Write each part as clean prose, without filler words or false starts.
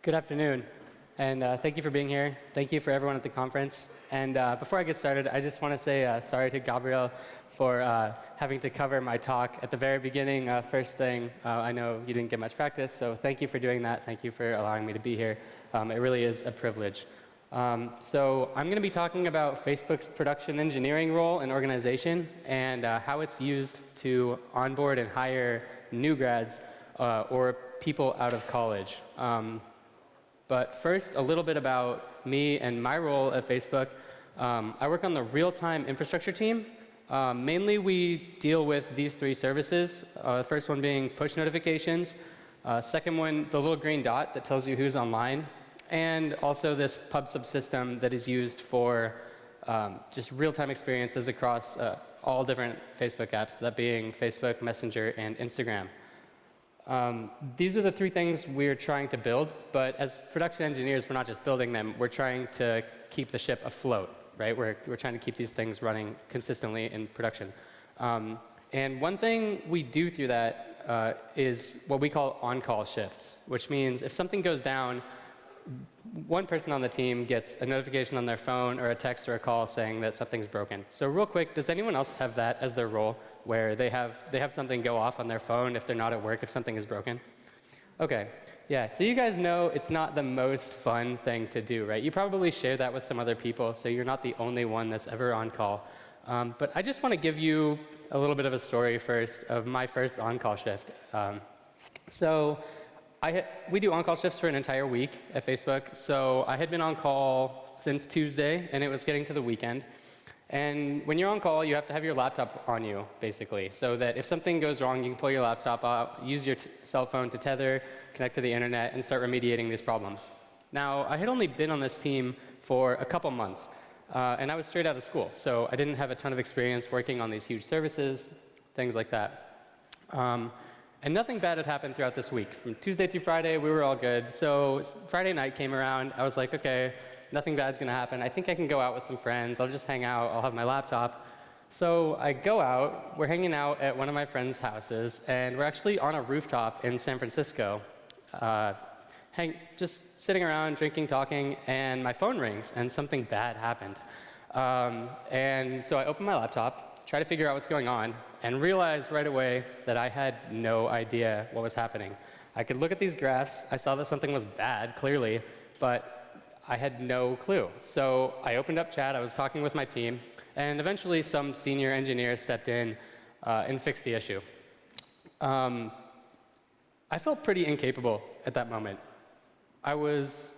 Good afternoon, and thank you for being here. Thank you for everyone at the conference. And before I get started, I just want to say sorry to Gabriel for having to cover my talk at the very beginning. First thing, I know you didn't get much practice, so thank you for doing that. Thank you for allowing me to be here. It really is a privilege. So I'm going to be talking about Facebook's production engineering role in organization and how it's used to onboard and hire new grads or people out of college. But first, a little bit about me and my role at Facebook. I work on the real-time infrastructure team. Mainly, we deal with these three services. The first one being push notifications. Second one, the little green dot that tells you who's online. And also this pub subsystem that is used for just real-time experiences across all different Facebook apps, that being Facebook, Messenger, and Instagram. These are the three things we're trying to build, but as production engineers, we're not just building them, we're trying to keep the ship afloat, right? We're trying to keep these things running consistently in production. And one thing we do through that is what we call on-call shifts, which means if something goes down, one person on the team gets a notification on their phone or a text or a call saying that something's broken. So real quick, does anyone else have that as their role, where they have something go off on their phone if they're not at work if something is broken? Okay, yeah, so you guys know it's not the most fun thing to do, right? You probably share that with some other people, so you're not the only one that's ever on call. But I just want to give you a little bit of a story first of my first on-call shift. We do on-call shifts for an entire week at Facebook, so I had been on call since Tuesday, and it was getting to the weekend. And when you're on call, you have to have your laptop on you, basically, so that if something goes wrong, you can pull your laptop out, use your cell phone to tether, connect to the internet, and start remediating these problems. Now, I had only been on this team for a couple months, and I was straight out of school, so I didn't have a ton of experience working on these huge services, things like that. And nothing bad had happened throughout this week. From Tuesday through Friday, we were all good. So Friday night came around. I was like, OK, nothing bad's going to happen. I think I can go out with some friends. I'll just hang out. I'll have my laptop. So I go out. We're hanging out at one of my friends' houses. And we're actually on a rooftop in San Francisco, just sitting around, drinking, talking. And my phone rings, and something bad happened. And so I open my laptop, try to figure out what's going on, and realized right away that I had no idea what was happening. I could look at these graphs. I saw that something was bad, clearly, but I had no clue. So I opened up chat. I was talking with my team, and eventually some senior engineer stepped in and fixed the issue. I felt pretty incapable at that moment. I was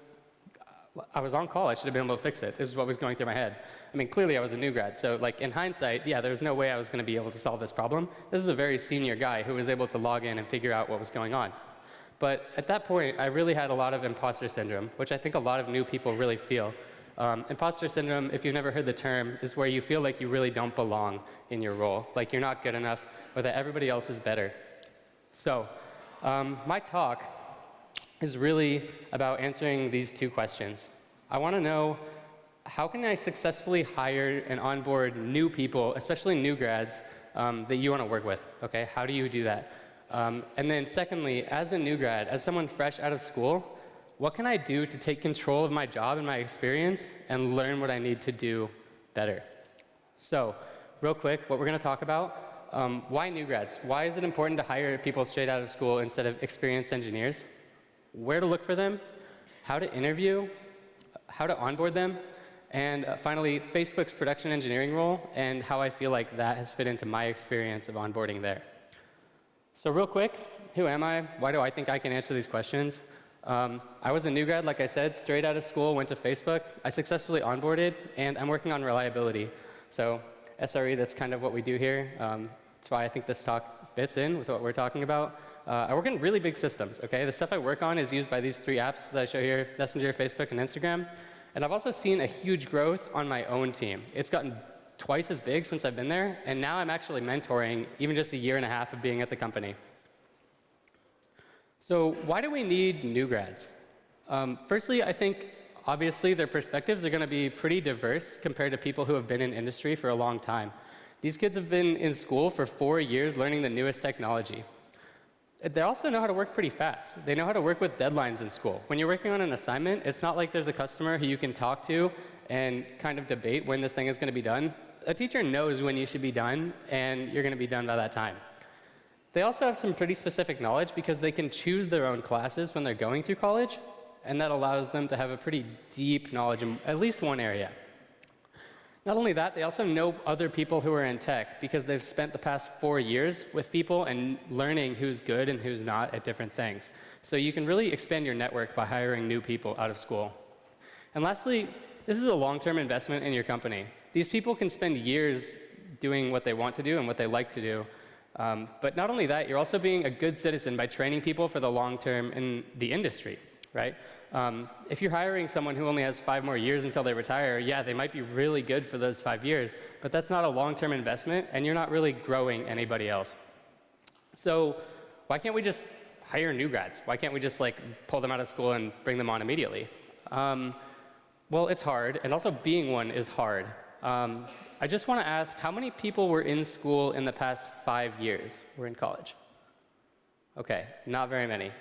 on call. I should have been able to fix it. This is what was going through my head. I mean, clearly I was a new grad. So like in hindsight, yeah, there was no way I was going to be able to solve this problem. This is a very senior guy who was able to log in and figure out what was going on. But at that point, I really had a lot of imposter syndrome, which I think a lot of new people really feel. Imposter syndrome, if you've never heard the term, is where you feel like you really don't belong in your role, like you're not good enough, or that everybody else is better. So my talk is really about answering these two questions. I want to know, how can I successfully hire and onboard new people, especially new grads, that you want to work with? Okay, how do you do that? And then secondly, as a new grad, as someone fresh out of school, what can I do to take control of my job and my experience and learn what I need to do better? So real quick, what we're going to talk about, why new grads? Why is it important to hire people straight out of school instead of experienced engineers? Where to look for them, how to interview, how to onboard them, and finally, Facebook's production engineering role and how I feel like that has fit into my experience of onboarding there. So real quick, who am I? Why do I think I can answer these questions? I was a new grad, like I said, straight out of school, went to Facebook. I successfully onboarded, and I'm working on reliability. So SRE, that's kind of what we do here. That's why I think this talk fits in with what we're talking about. I work in really big systems, okay? The stuff I work on is used by these three apps that I show here, Messenger, Facebook, and Instagram. And I've also seen a huge growth on my own team. It's gotten twice as big since I've been there, and now I'm actually mentoring even just a year and a half of being at the company. So why do we need new grads? Firstly, I think obviously their perspectives are going to be pretty diverse compared to people who have been in industry for a long time. These kids have been in school for 4 years learning the newest technology. They also know how to work pretty fast. They know how to work with deadlines in school. When you're working on an assignment, it's not like there's a customer who you can talk to and kind of debate when this thing is going to be done. A teacher knows when you should be done, and you're going to be done by that time. They also have some pretty specific knowledge because they can choose their own classes when they're going through college, and that allows them to have a pretty deep knowledge in at least one area. Not only that, they also know other people who are in tech because they've spent the past 4 years with people and learning who's good and who's not at different things. So you can really expand your network by hiring new people out of school. And lastly, this is a long-term investment in your company. These people can spend years doing what they want to do and what they like to do. But not only that, you're also being a good citizen by training people for the long term in the industry, right? If you're hiring someone who only has 5 more years until they retire, yeah, they might be really good for those 5 years, but that's not a long-term investment, and you're not really growing anybody else. So why can't we just hire new grads? Why can't we just pull them out of school and bring them on immediately? Well, it's hard, and also being one is hard. I just want to ask, how many people were in school in the past 5 years? Were in college? Okay, not very many.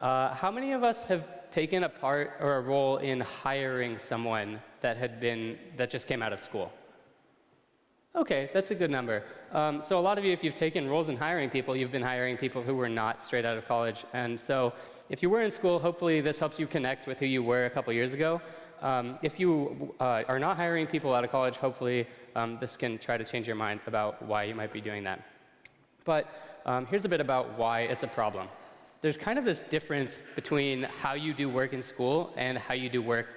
How many of us have taken a part or a role in hiring someone that just came out of school? Okay, that's a good number. So a lot of you, if you've taken roles in hiring people, you've been hiring people who were not straight out of college. And so if you were in school, hopefully this helps you connect with who you were a couple years ago. If you are not hiring people out of college, hopefully this can try to change your mind about why you might be doing that. But here's a bit about why it's a problem. There's kind of this difference between how you do work in school and how you do work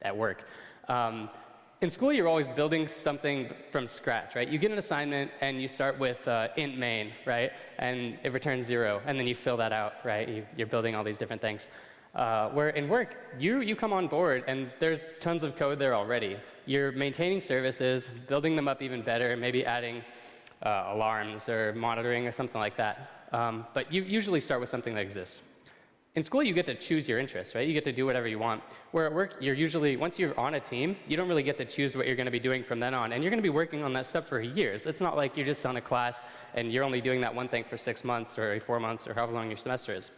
at work. In school, you're always building something from scratch, right? You get an assignment, and you start with int main, right? And it returns 0, and then you fill that out, right? You're building all these different things. Where in work, you come on board, and there's tons of code there already. You're maintaining services, building them up even better, maybe adding alarms or monitoring or something like that. But you usually start with something that exists. In school, you get to choose your interests, right? You get to do whatever you want. Where at work, you're usually, once you're on a team, you don't really get to choose what you're going to be doing from then on. And you're going to be working on that stuff for years. It's not like you're just on a class and you're only doing that one thing for 6 months or 4 months or however long your semester is.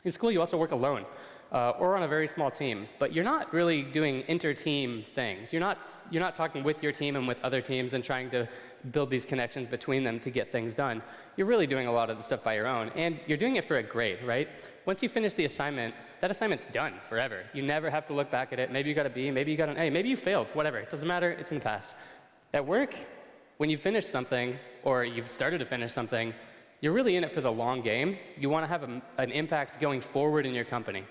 In school, you also work alone or on a very small team. But you're not really doing inter-team things. You're not talking with your team and with other teams and trying to build these connections between them to get things done. You're really doing a lot of the stuff by your own. And you're doing it for a grade, right? Once you finish the assignment, that assignment's done forever. You never have to look back at it. Maybe you got a B, maybe you got an A, maybe you failed, whatever. It doesn't matter. It's in the past. At work, when you finish something or you've started to finish something, you're really in it for the long game. You want to have an impact going forward in your company.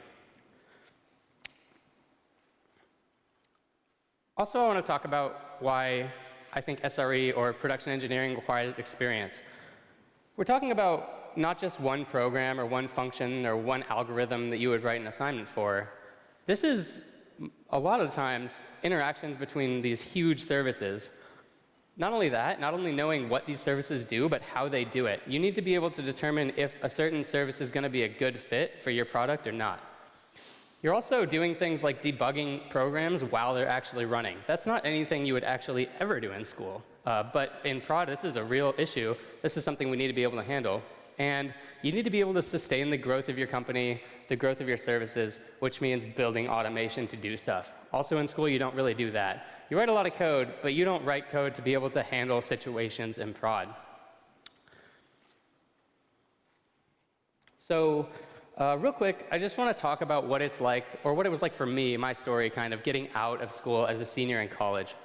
Also, I want to talk about why I think SRE or production engineering requires experience. We're talking about not just one program or one function or one algorithm that you would write an assignment for. This is, a lot of times, interactions between these huge services. Not only that, not only knowing what these services do, but how they do it. You need to be able to determine if a certain service is going to be a good fit for your product or not. You're also doing things like debugging programs while they're actually running. That's not anything you would actually ever do in school. But in prod, this is a real issue. This is something we need to be able to handle. And you need to be able to sustain the growth of your company, the growth of your services, which means building automation to do stuff. Also in school, you don't really do that. You write a lot of code, but you don't write code to be able to handle situations in prod. So real quick, I just want to talk about what it's like, or what it was like for me, my story, kind of getting out of school as a senior in college.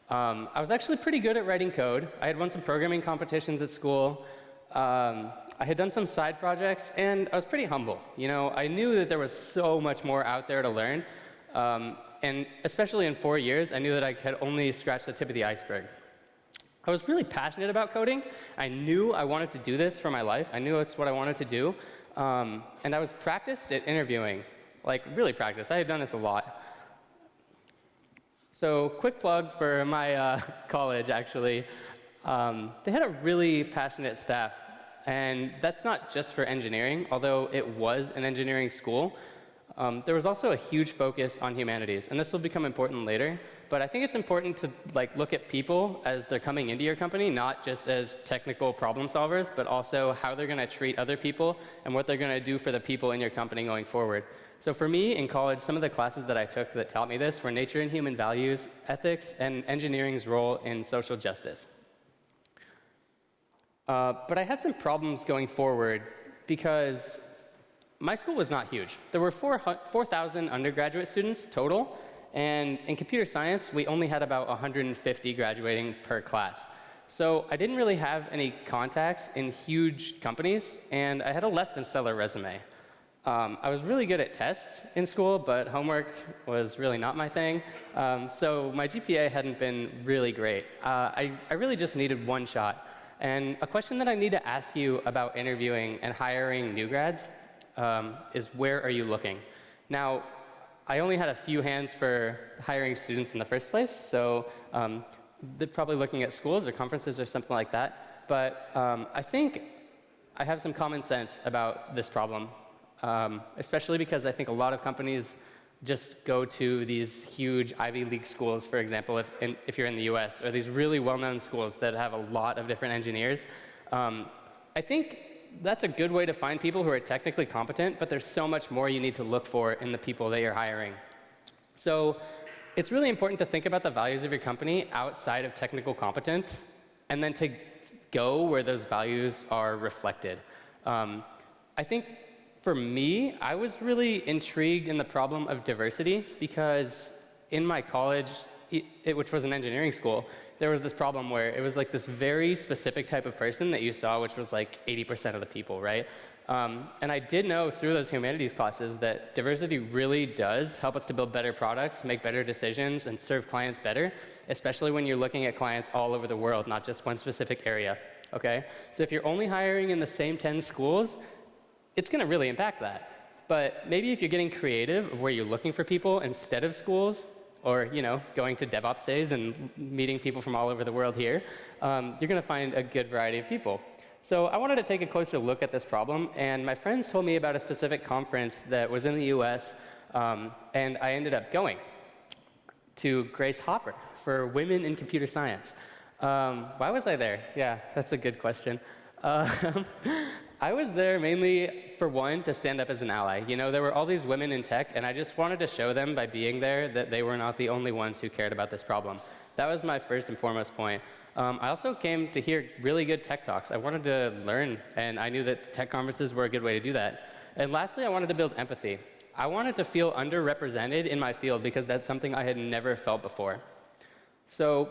I was actually pretty good at writing code. I had won some programming competitions at school. I had done some side projects, and I was pretty humble. You know, I knew that there was so much more out there to learn. And especially in 4 years, I knew that I had only scratched the tip of the iceberg. I was really passionate about coding. I knew I wanted to do this for my life. I knew it's what I wanted to do. And I was practiced at interviewing, like really practiced. I had done this a lot. So quick plug for my college, actually. They had a really passionate staff. And that's not just for engineering, although it was an engineering school. There was also a huge focus on humanities. And this will become important later. But I think it's important to look at people as they're coming into your company, not just as technical problem solvers, but also how they're going to treat other people and what they're going to do for the people in your company going forward. So for me, in college, some of the classes that I took that taught me this were nature and human values, ethics, and engineering's role in social justice. But I had some problems going forward because my school was not huge. There were 4,000 undergraduate students total, and in computer science, we only had about 150 graduating per class. So I didn't really have any contacts in huge companies, and I had a less than stellar resume. I was really good at tests in school, but homework was really not my thing. So my GPA hadn't been really great. I really just needed one shot. And a question that I need to ask you about interviewing and hiring new grads is, where are you looking? Now, I only had a few hands for hiring students in the first place, so they're probably looking at schools or conferences or something like that. But I think I have some common sense about this problem, especially because I think a lot of companies just go to these huge Ivy League schools, for example, if you're in the US, or these really well-known schools that have a lot of different engineers. I think that's a good way to find people who are technically competent, but there's so much more you need to look for in the people that you're hiring. So it's really important to think about the values of your company outside of technical competence, and then to go where those values are reflected. I think for me, I was really intrigued in the problem of diversity because in my college, which was an engineering school, there was this problem where it was like this very specific type of person that you saw, which was like 80% of the people, right? And I did know through those humanities classes that diversity really does help us to build better products, make better decisions, and serve clients better, especially when you're looking at clients all over the world, not just one specific area, okay? So if you're only hiring in the same 10 schools, it's going to really impact that. But maybe if you're getting creative of where you're looking for people instead of schools, or going to DevOps days and meeting people from all over the world here, you're going to find a good variety of people. So I wanted to take a closer look at this problem, and my friends told me about a specific conference that was in the US, and I ended up going to Grace Hopper for Women in Computer Science. Why was I there? Yeah, that's a good question. I was there mainly, for one, to stand up as an ally. There were all these women in tech, and I just wanted to show them by being there that they were not the only ones who cared about this problem. That was my first and foremost point. I also came to hear really good tech talks. I wanted to learn, and I knew that tech conferences were a good way to do that. And lastly, I wanted to build empathy. I wanted to feel underrepresented in my field because that's something I had never felt before. So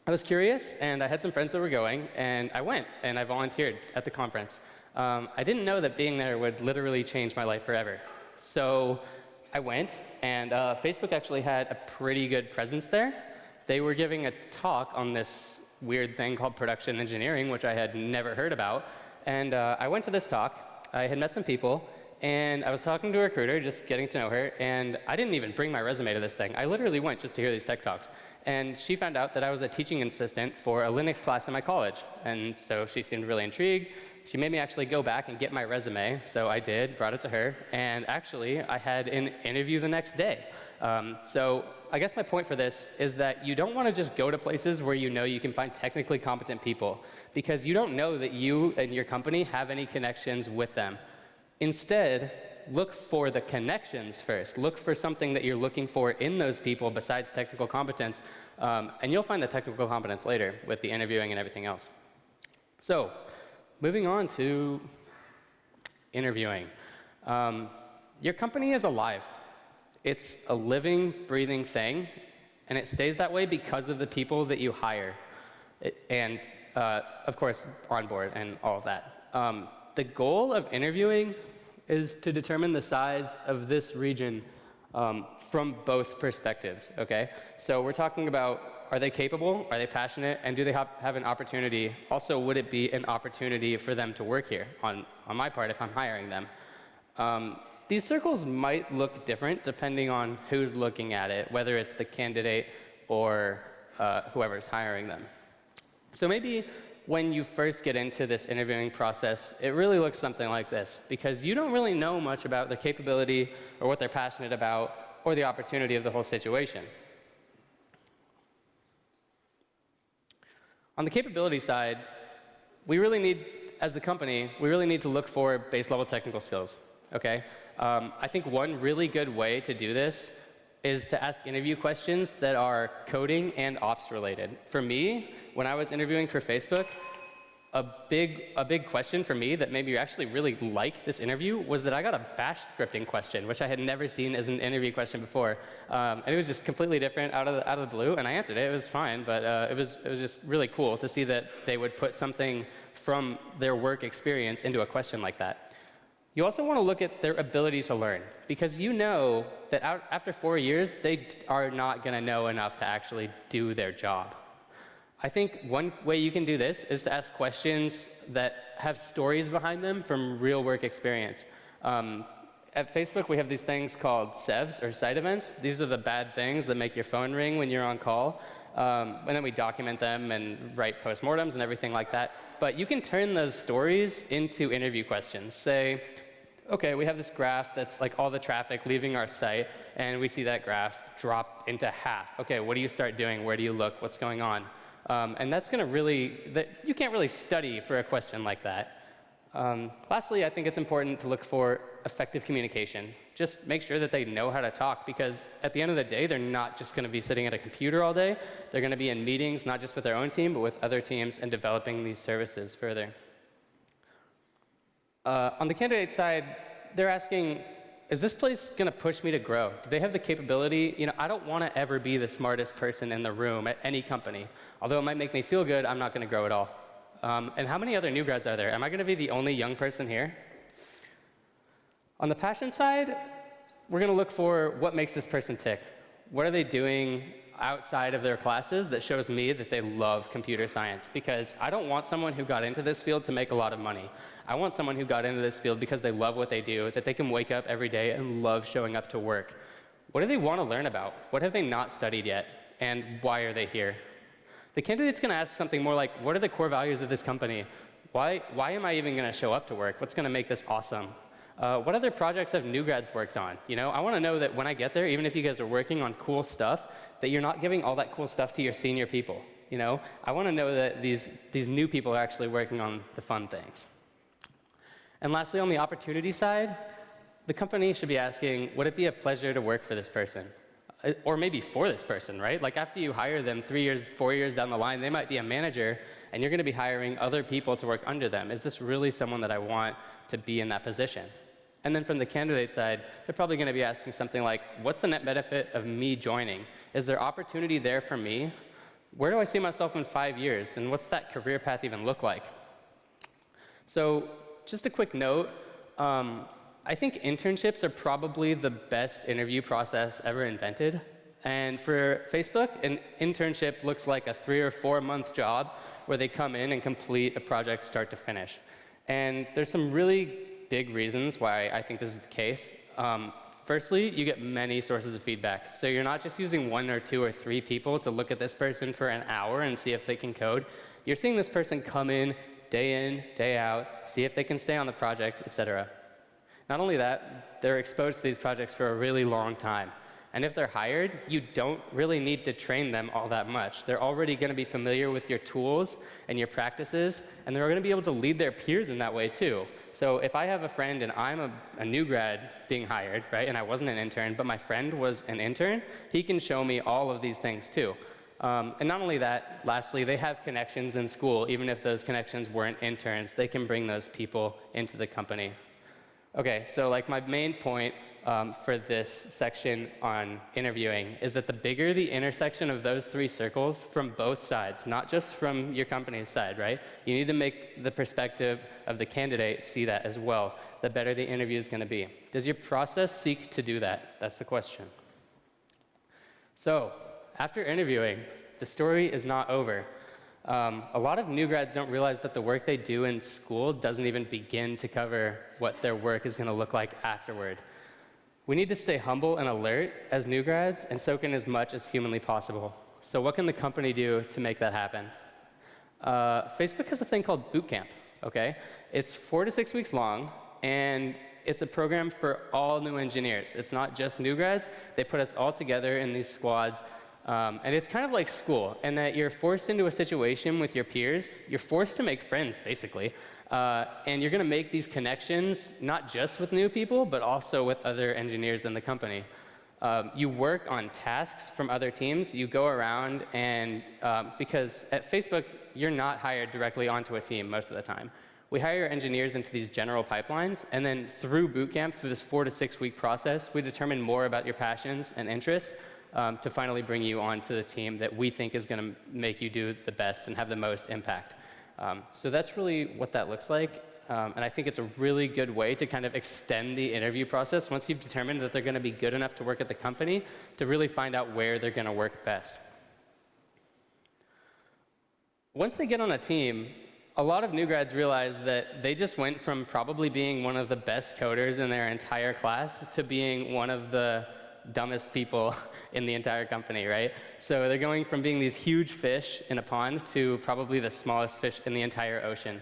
I was curious, and I had some friends that were going, and I went, and I volunteered at the conference. I didn't know that being there would literally change my life forever. So I went, and Facebook actually had a pretty good presence there. They were giving a talk on this weird thing called production engineering, which I had never heard about. And I went to this talk. I had met some people, and I was talking to a recruiter, just getting to know her, and I didn't even bring my resume to this thing. I literally went just to hear these tech talks. And she found out that I was a teaching assistant for a Linux class in my college. And so she seemed really intrigued. She made me actually go back and get my resume, so I did, brought it to her, and actually I had an interview the next day. So I guess my point for this is that you don't want to just go to places where you know you can find technically competent people, because you don't know that you and your company have any connections with them. Instead, look for the connections first. Look for something that you're looking for in those people besides technical competence, and you'll find the technical competence later with the interviewing and everything else. So, moving on to interviewing. Your company is alive. It's a living, breathing thing, and it stays that way because of the people that you hire, and of course, onboard and all of that. The goal of interviewing is to determine the size of this region from both perspectives, okay? So we're talking about, are they capable, are they passionate, and do they have an opportunity? Also, would it be an opportunity for them to work here, on my part, if I'm hiring them? These circles might look different depending on who's looking at it, whether it's the candidate or whoever's hiring them. So maybe when you first get into this interviewing process, it really looks something like this, because you don't really know much about their capability or what they're passionate about or the opportunity of the whole situation. On the capability side, we really need, as a company, we really need to look for base-level technical skills, okay? I think one really good way to do this is to ask interview questions that are coding and ops related. For me, when I was interviewing for Facebook, a big question for me that made me actually really like this interview was that I got a bash scripting question, which I had never seen as an interview question before. And it was just completely different out of the blue, and I answered it. It was fine, but it was just really cool to see that they would put something from their work experience into a question like that. You also want to look at their ability to learn, because you know that after 4 years, they are not going to know enough to actually do their job. I think one way you can do this is to ask questions that have stories behind them from real work experience. At Facebook, we have these things called SEVs, or site events. These are the bad things that make your phone ring when you're on call. And then we document them and write postmortems and everything like that. But you can turn those stories into interview questions. Say, OK, we have this graph that's like all the traffic leaving our site, and we see that graph drop into half. OK, what do you start doing? Where do you look? What's going on? And that's going to really, you can't really study for a question like that. Lastly, I think it's important to look for effective communication. Just make sure that they know how to talk, because at the end of the day, they're not just going to be sitting at a computer all day. They're going to be in meetings, not just with their own team, but with other teams, and developing these services further. On the candidate side, they're asking, is this place going to push me to grow? Do they have the capability? You know, I don't want to ever be the smartest person in the room at any company. Although it might make me feel good, I'm not going to grow at all. And how many other new grads are there? Am I going to be the only young person here? On the passion side, we're going to look for what makes this person tick. What are they doing outside of their classes that shows me that they love computer science? Because I don't want someone who got into this field to make a lot of money. I want someone who got into this field because they love what they do, that they can wake up every day and love showing up to work. What do they want to learn about? What have they not studied yet? And why are they here? The candidate's going to ask something more like, what are the core values of this company? Why am I even going to show up to work? What's going to make this awesome? What other projects have new grads worked on? You know, I want to know that when I get there, even if you guys are working on cool stuff, that you're not giving all that cool stuff to your senior people. You know, I want to know that these new people are actually working on the fun things. And lastly, on the opportunity side, the company should be asking, would it be a pleasure to work for this person? Or maybe for this person, right? Like after you hire them 3 years, 4 years down the line, they might be a manager, and you're going to be hiring other people to work under them. Is this really someone that I want to be in that position? And then from the candidate side, they're probably going to be asking something like, what's the net benefit of me joining? Is there opportunity there for me? Where do I see myself in 5 years? And what's that career path even look like? So just a quick note. I think internships are probably the best interview process ever invented. And for Facebook, an internship looks like a 3 or 4 month job where they come in and complete a project start to finish. And there's some really big reasons why I think this is the case. Firstly, you get many sources of feedback. So you're not just using 1 or 2 or 3 people to look at this person for an hour and see if they can code. You're seeing this person come in, day out, see if they can stay on the project, etc. Not only that, they're exposed to these projects for a really long time. And if they're hired, you don't really need to train them all that much. They're already going to be familiar with your tools and your practices, and they're going to be able to lead their peers in that way too. So if I have a friend and I'm a new grad being hired, right, and I wasn't an intern, but my friend was an intern, he can show me all of these things too. And not only that, lastly, they have connections in school. Even if those connections weren't interns, they can bring those people into the company. Okay, so like my main point for this section on interviewing is that the bigger the intersection of those 3 circles from both sides, not just from your company's side, right? You need to make the perspective of the candidate see that as well. The better the interview is going to be. Does your process seek to do that? That's the question. So after interviewing, the story is not over. A lot of new grads don't realize that the work they do in school doesn't even begin to cover what their work is going to look like afterward. We need to stay humble and alert as new grads and soak in as much as humanly possible. So what can the company do to make that happen? Facebook has a thing called boot camp, okay? It's 4 to 6 weeks long, and it's a program for all new engineers. It's not just new grads. They put us all together in these squads And it's kind of like school, in that you're forced into a situation with your peers. You're forced to make friends, basically. And you're going to make these connections, not just with new people, but also with other engineers in the company. You work on tasks from other teams. You go around and, because at Facebook, you're not hired directly onto a team most of the time. We hire engineers into these general pipelines, and then through bootcamp, through this 4 to 6 week process, we determine more about your passions and interests to finally bring you onto the team that we think is going to make you do the best and have the most impact. So that's really what that looks like. And I think it's a really good way to kind of extend the interview process once you've determined that they're going to be good enough to work at the company to really find out where they're going to work best. Once they get on a team, a lot of new grads realize that they just went from probably being one of the best coders in their entire class to being one of the dumbest people in the entire company, right? So they're going from being these huge fish in a pond to probably the smallest fish in the entire ocean.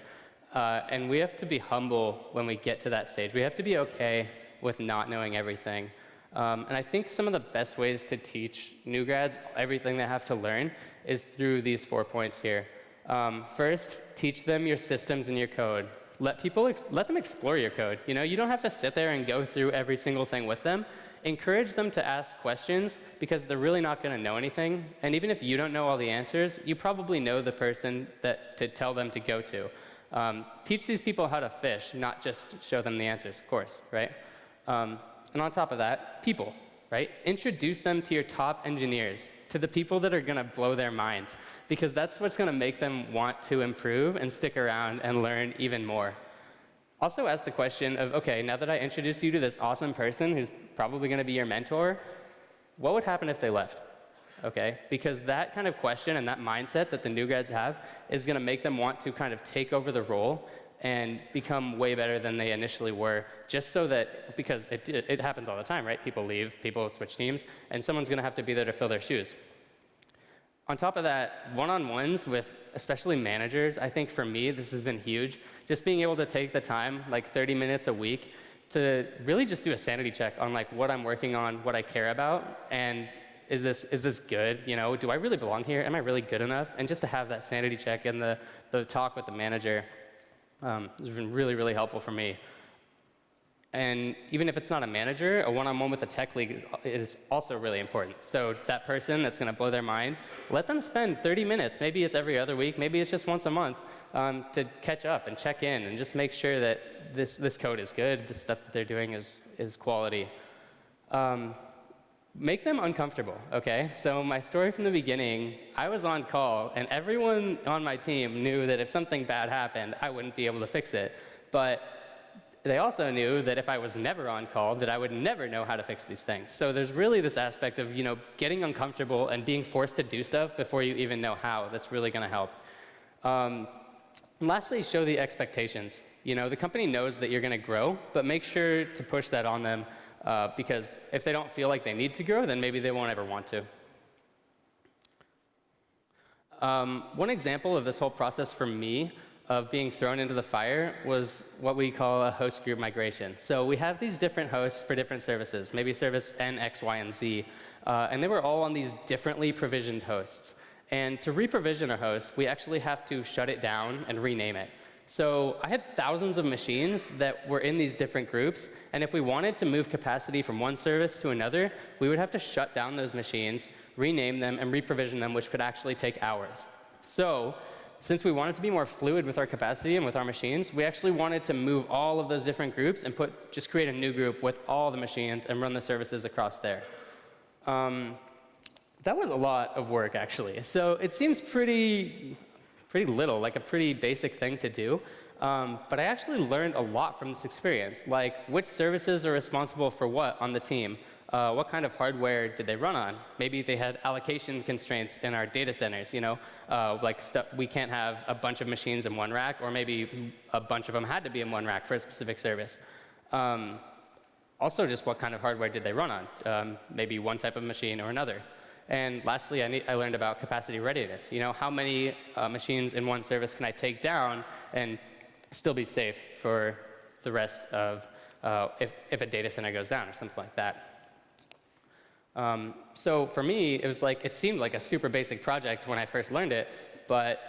And we have to be humble when we get to that stage. We have to be okay with not knowing everything. And I think some of the best ways to teach new grads everything they have to learn is through these 4 points here. First, teach them your systems and your code. Let them explore your code. You know, you don't have to sit there and go through every single thing with them. Encourage them to ask questions because they're really not going to know anything. And even if you don't know all the answers, you probably know the person to tell them to go to. Teach these people how to fish, not just show them the answers, of course, right? And on top of that, people, right? Introduce them to your top engineers, to the people that are going to blow their minds, because that's what's going to make them want to improve and stick around and learn even more. Also ask the question of, okay, now that I introduced you to this awesome person who's probably going to be your mentor, what would happen if they left? Okay, because that kind of question and that mindset that the new grads have is going to make them want to kind of take over the role and become way better than they initially were, just so that, because it happens all the time, right? People leave, people switch teams, and someone's going to have to be there to fill their shoes. On top of that, one-on-ones with especially managers, I think for me, this has been huge. Just being able to take the time, like 30 minutes a week, to really just do a sanity check on like what I'm working on, what I care about, and is this good? You know, do I really belong here? Am I really good enough? And just to have that sanity check and the talk with the manager has been really, really helpful for me. And even if it's not a manager, a one-on-one with a tech lead is also really important. So that person that's going to blow their mind, let them spend 30 minutes. Maybe it's every other week. Maybe it's just once a month to catch up and check in and just make sure that this code is good, the stuff that they're doing is quality. Make them uncomfortable, okay? So my story from the beginning, I was on call, and everyone on my team knew that if something bad happened, I wouldn't be able to fix it. But they also knew that if I was never on call, that I would never know how to fix these things. So there's really this aspect of, you know, getting uncomfortable and being forced to do stuff before you even know how. That's really going to help. And lastly, show the expectations. You know, the company knows that you're going to grow, but make sure to push that on them. Because if they don't feel like they need to grow, then maybe they won't ever want to. One example of this whole process for me of being thrown into the fire was what we call a host group migration. So we have these different hosts for different services, maybe service N, X, Y, and Z. And they were all on these differently provisioned hosts. And to re-provision a host, we actually have to shut it down and rename it. So I had thousands of machines that were in these different groups, and if we wanted to move capacity from one service to another, we would have to shut down those machines, rename them, and re-provision them, which could actually take hours. So since we wanted to be more fluid with our capacity and with our machines, we actually wanted to move all of those different groups and just create a new group with all the machines and run the services across there. That was a lot of work, actually. So it seems pretty little, like a pretty basic thing to do. But I actually learned a lot from this experience, like which services are responsible for what on the team. What kind of hardware did they run on? Maybe they had allocation constraints in our data centers, you know, like we can't have a bunch of machines in one rack, or maybe a bunch of them had to be in one rack for a specific service. Also, just what kind of hardware did they run on? Maybe one type of machine or another. And lastly, I learned about capacity readiness. You know, how many machines in one service can I take down and still be safe for the rest of if a data center goes down or something like that. So for me, it seemed like a super basic project when I first learned it, but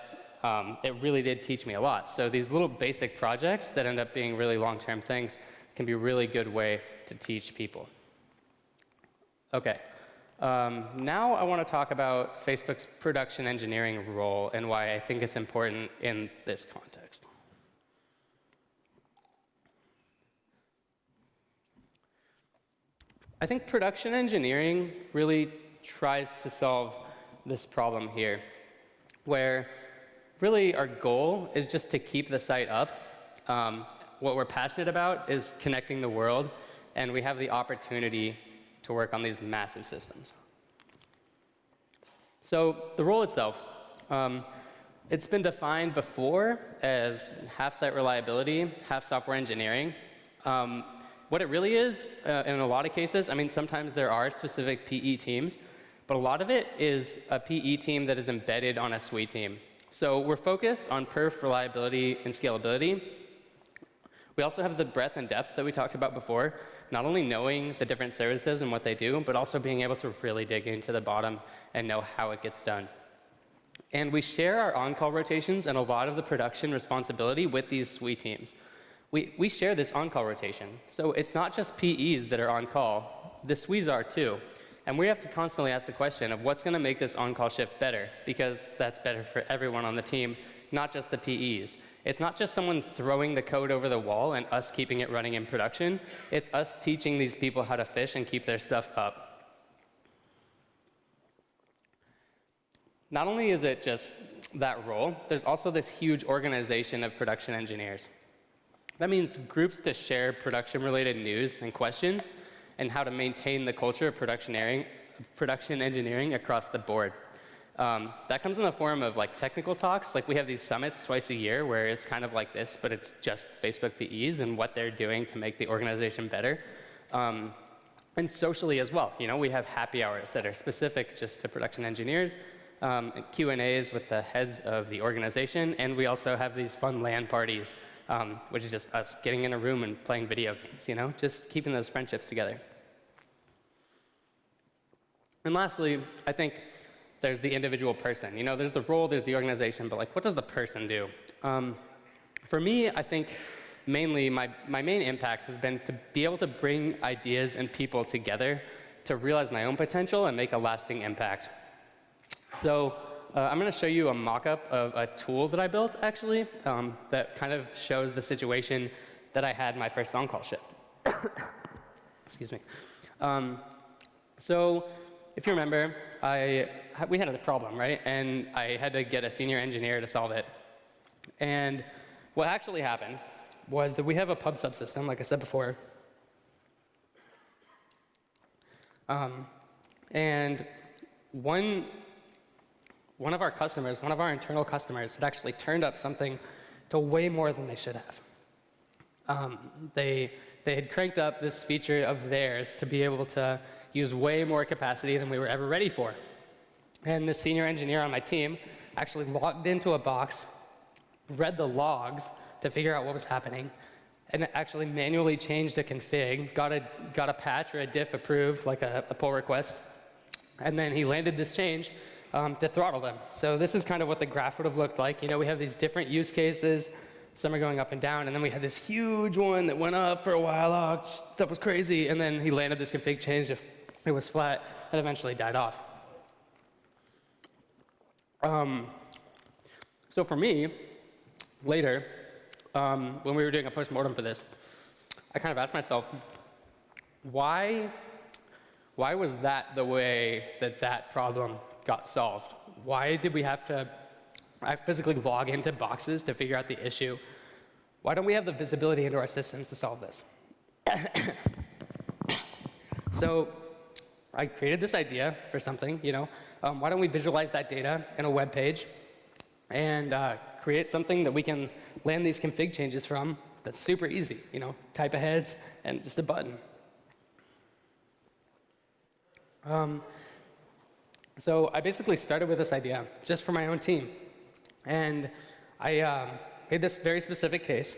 it really did teach me a lot. So these little basic projects that end up being really long-term things can be a really good way to teach people. Okay, now I want to talk about Facebook's production engineering role and why I think it's important in this context. I think production engineering really tries to solve this problem here, where really our goal is just to keep the site up. What we're passionate about is connecting the world, and we have the opportunity to work on these massive systems. So the role itself, it's been defined before as half site reliability, half software engineering. What it really is, in a lot of cases, I mean, sometimes there are specific PE teams, but a lot of it is a PE team that is embedded on a SWE team. So we're focused on perf, reliability, and scalability. We also have the breadth and depth that we talked about before, not only knowing the different services and what they do, but also being able to really dig into the bottom and know how it gets done. And we share our on-call rotations and a lot of the production responsibility with these SWE teams. We share this on-call rotation. So it's not just PEs that are on call, the SWEs are too. And we have to constantly ask the question of what's going to make this on-call shift better, because that's better for everyone on the team, not just the PEs. It's not just someone throwing the code over the wall and us keeping it running in production. It's us teaching these people how to fish and keep their stuff up. Not only is it just that role, there's also this huge organization of production engineers. That means groups to share production-related news and questions, and how to maintain the culture of production engineering across the board. That comes in the form of technical talks. We have these summits twice a year where it's kind of like this, but it's just Facebook PEs and what they're doing to make the organization better. And socially as well. We have happy hours that are specific just to production engineers, and Q&As with the heads of the organization, and we also have these fun LAN parties, which is just us getting in a room and playing video games, just keeping those friendships together. And lastly, I think there's the individual person. There's the role, there's the organization, but what does the person do? For me, I think mainly my main impact has been to be able to bring ideas and people together to realize my own potential and make a lasting impact. So I'm going to show you a mock-up of a tool that I built, actually, that kind of shows the situation that I had my first on-call shift. Excuse me. So if you remember, we had a problem, right? And I had to get a senior engineer to solve it. And what actually happened was that we have a pub subsystem, like I said before. And one of our customers, one of our internal customers, had actually turned up something to way more than they should have. They had cranked up this feature of theirs to be able to use way more capacity than we were ever ready for. And the senior engineer on my team actually logged into a box, read the logs to figure out what was happening, and actually manually changed a config, got a patch or a diff approved, like a pull request, and then he landed this change to throttle them. So this is kind of what the graph would have looked like. We have these different use cases. Some are going up and down, and then we had this huge one that went up for a while. Oh, stuff was crazy, and then he landed this config change. It was flat, and eventually died off. So for me, later, when we were doing a postmortem for this, I kind of asked myself, why was that the way that problem got solved? Why did we have to physically log into boxes to figure out the issue? Why don't we have the visibility into our systems to solve this? So I created this idea for something, why don't we visualize that data in a web page and create something that we can land these config changes from that's super easy, type aheads and just a button. So I basically started with this idea just for my own team. And I made this very specific case.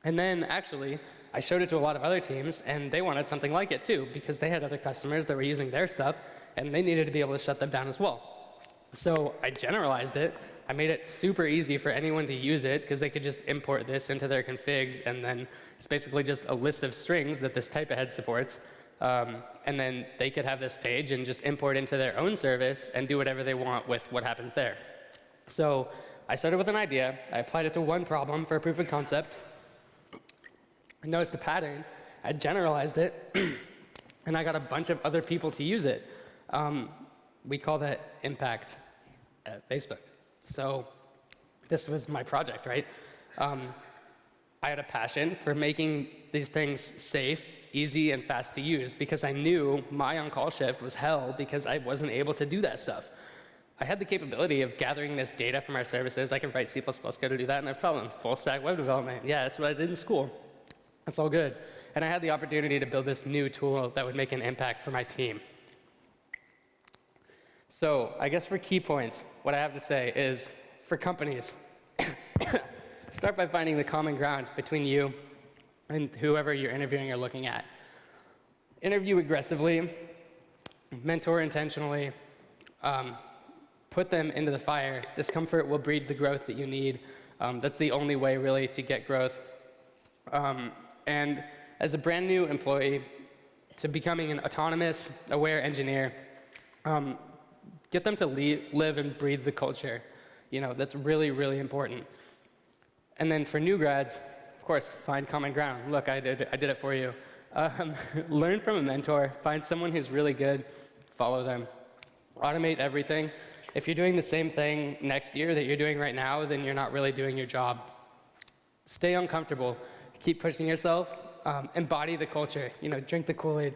And then actually, I showed it to a lot of other teams, and they wanted something like it too, because they had other customers that were using their stuff, and they needed to be able to shut them down as well. So I generalized it. I made it super easy for anyone to use it, because they could just import this into their configs, and then it's basically just a list of strings that this type ahead supports. And then they could have this page and just import into their own service and do whatever they want with what happens there. So I started with an idea. I applied it to one problem for a proof of concept. I noticed a pattern. I generalized it, and I got a bunch of other people to use it. We call that impact at Facebook. So this was my project, right? I had a passion for making these things safe, easy, and fast to use, because I knew my on-call shift was hell because I wasn't able to do that stuff. I had the capability of gathering this data from our services. I can write C++ code to do that, no problem. Full stack web development. Yeah, that's what I did in school. That's all good. And I had the opportunity to build this new tool that would make an impact for my team. So I guess for key points, what I have to say is, for companies, start by finding the common ground between you and whoever you're interviewing or looking at. Interview aggressively, mentor intentionally, put them into the fire. Discomfort will breed the growth that you need. That's the only way, really, to get growth. And as a brand new employee, to becoming an autonomous, aware engineer, get them to live and breathe the culture. That's really, really important. And then for new grads, of course, find common ground. Look, I did it for you. Learn from a mentor. Find someone who's really good. Follow them. Automate everything. If you're doing the same thing next year that you're doing right now, then you're not really doing your job. Stay uncomfortable. Keep pushing yourself. Embody the culture. Drink the Kool-Aid.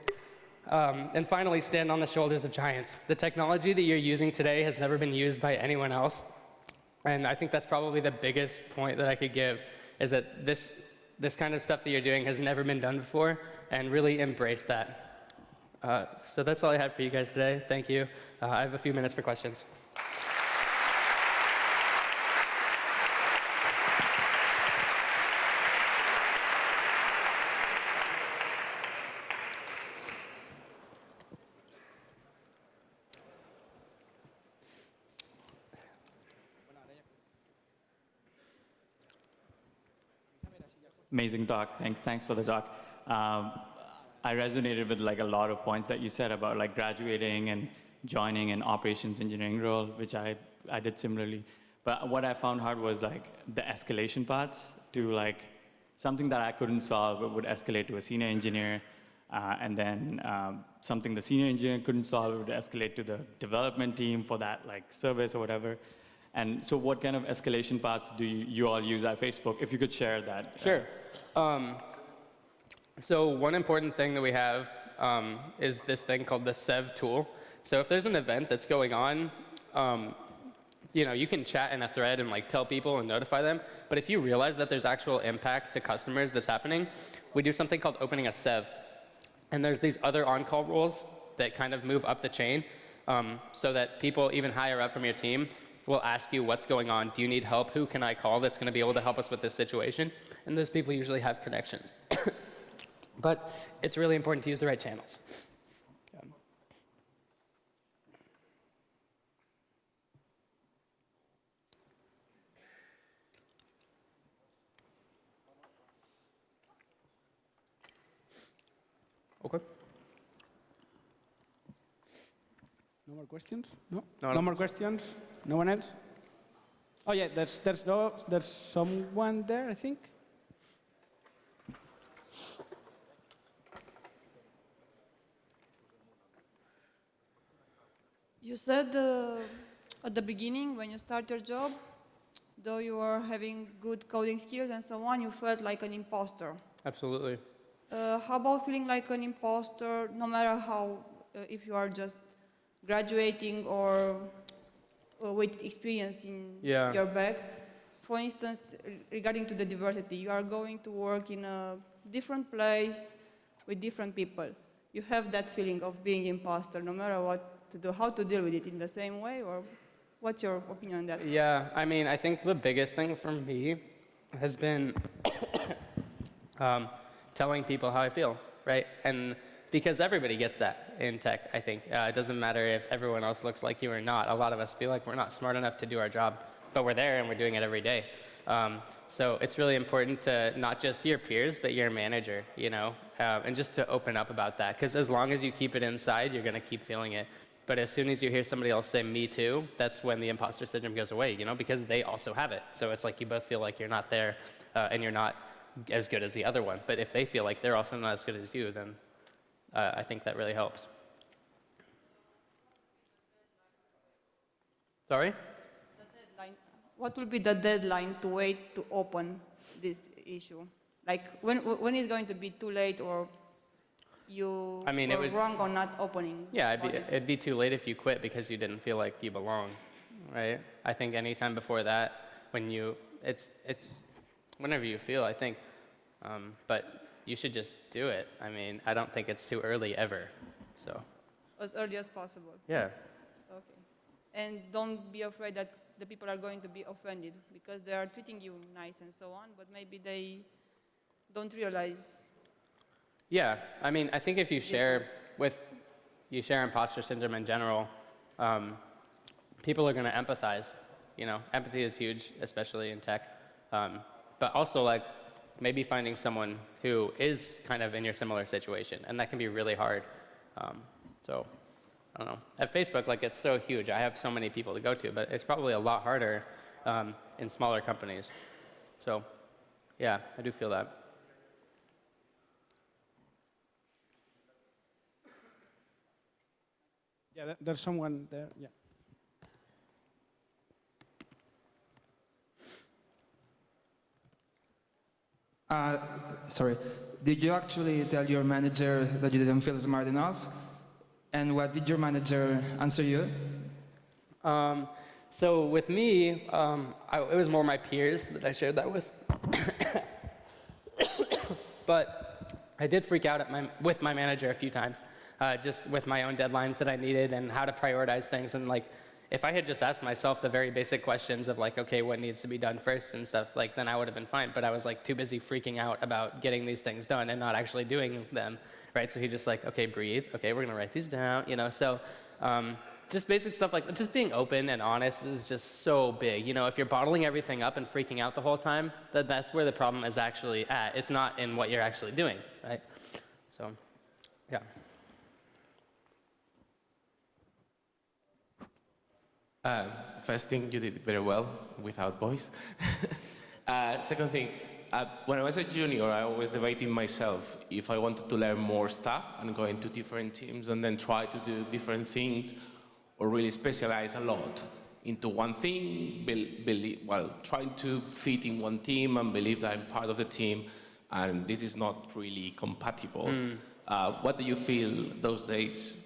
And finally, stand on the shoulders of giants. The technology that you're using today has never been used by anyone else. And I think that's probably the biggest point that I could give, is that this kind of stuff that you're doing has never been done before, and really embrace that. So that's all I had for you guys today. Thank you. I have a few minutes for questions. Amazing talk. Thanks for the talk. I resonated with a lot of points that you said about graduating and joining an operations engineering role, which I did similarly. But what I found hard was the escalation paths to something that I couldn't solve would escalate to a senior engineer, and then something the senior engineer couldn't solve would escalate to the development team for that service or whatever. And so what kind of escalation paths do you all use at Facebook? If you could share that. Sure. So one important thing that we have is this thing called the Sev tool. So if there's an event that's going on, you can chat in a thread and tell people and notify them. But if you realize that there's actual impact to customers that's happening, we do something called opening a Sev. And there's these other on-call rules that kind of move up the chain, so that people even higher up from your team will ask you what's going on. Do you need help? Who can I call that's going to be able to help us with this situation? And those people usually have connections. But it's really important to use the right channels. Okay. No more questions? No more questions? No one else? Oh yeah, there's someone there, I think. You said at the beginning, when you start your job, though you are having good coding skills and so on, you felt like an imposter. Absolutely. How about feeling like an imposter, no matter how, if you are just graduating or with experience in your bag? For instance, regarding to the diversity, you are going to work in a different place with different people. You have that feeling of being imposter, no matter what to do, how to deal with it in the same way, or what's your opinion on that? Yeah, I think the biggest thing for me has been telling people how I feel, right? And because everybody gets that in tech, I think. It doesn't matter if everyone else looks like you or not. A lot of us feel like we're not smart enough to do our job, but we're there and we're doing it every day. So it's really important to not just your peers, but your manager, you know, and just to open up about that. Because as long as you keep it inside, you're going to keep feeling it. But as soon as you hear somebody else say, me too, that's when the imposter syndrome goes away, you know, because they also have it. So it's like you both feel like you're not there and you're not as good as the other one. But if they feel like they're also not as good as you, then I think that really helps. Sorry? The deadline. What will be the deadline to wait to open this issue? Like, when is going to be too late, or you were wrong on not opening? Yeah, it'd be too late if you quit because you didn't feel like you belong, right? I think any time before that, when it's whenever you feel, I think, but you should just do it. I mean, I don't think it's too early ever, so. As early as possible. Yeah. Okay. And don't be afraid that the people are going to be offended because they are treating you nice and so on, but maybe they don't realize. Yeah, I mean, I think if you share imposter syndrome in general, people are going to empathize. You know, empathy is huge, especially in tech. But also, like, maybe finding someone who is kind of in your similar situation, and that can be really hard. So, I don't know. At Facebook, like, it's so huge. I have so many people to go to, but it's probably a lot harder in smaller companies. So, yeah, I do feel that. Yeah, there's someone there. Yeah. Sorry. Did you actually tell your manager that you didn't feel smart enough? And what did your manager answer you? So with me, it was more my peers that I shared that with. But I did freak out with my manager a few times, just with my own deadlines that I needed and how to prioritize things. And like, if I had just asked myself the very basic questions of like, okay, what needs to be done first and stuff, like, then I would have been fine. But I was like too busy freaking out about getting these things done and not actually doing them, right? So he just like, okay, breathe. Okay, we're gonna write these down, you know? So just basic stuff like just being open and honest is just so big. You know, if you're bottling everything up and freaking out the whole time, that's where the problem is actually at. It's not in what you're actually doing, right? So, yeah. First thing, you did very well without voice. Second thing, when I was a junior, I always debated myself if I wanted to learn more stuff and go into different teams and then try to do different things or really specialize a lot into one thing, trying to fit in one team and believe that I'm part of the team, and this is not really compatible. What do you feel those days?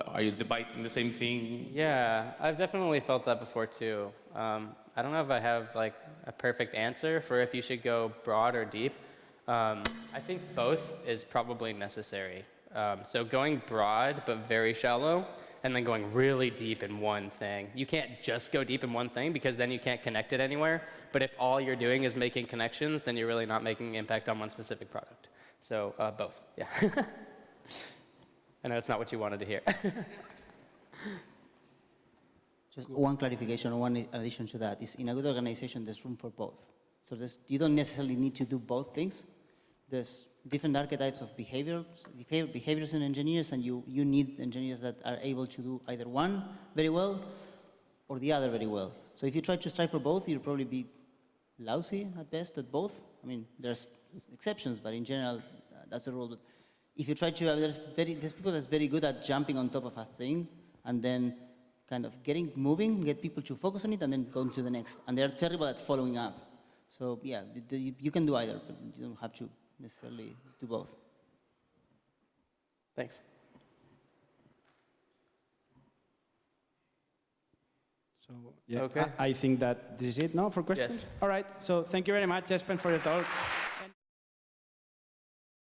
Are you debating the same thing? Yeah, I've definitely felt that before too. I don't know if I have like a perfect answer for if you should go broad or deep. I think both is probably necessary. So going broad but very shallow, and then going really deep in one thing. You can't just go deep in one thing because then you can't connect it anywhere. But if all you're doing is making connections, then you're really not making impact on one specific product. So both, yeah. I know it's not what you wanted to hear. Just one clarification, one addition to that is in a good organization, there's room for both. So you don't necessarily need to do both things. There's different archetypes of behaviors in engineers, and you need engineers that are able to do either one very well or the other very well. So if you try to strive for both, you'll probably be lousy at best at both. I mean, there's exceptions, but in general, that's the rule. But if you try to, there's people that's very good at jumping on top of a thing and then kind of getting moving, get people to focus on it, and then go to the next. And they're terrible at following up. So yeah, you can do either, but you don't have to necessarily do both. Thanks. So yeah, okay. I think that this is it now for questions. Yes. All right. So thank you very much, Espen, for your talk.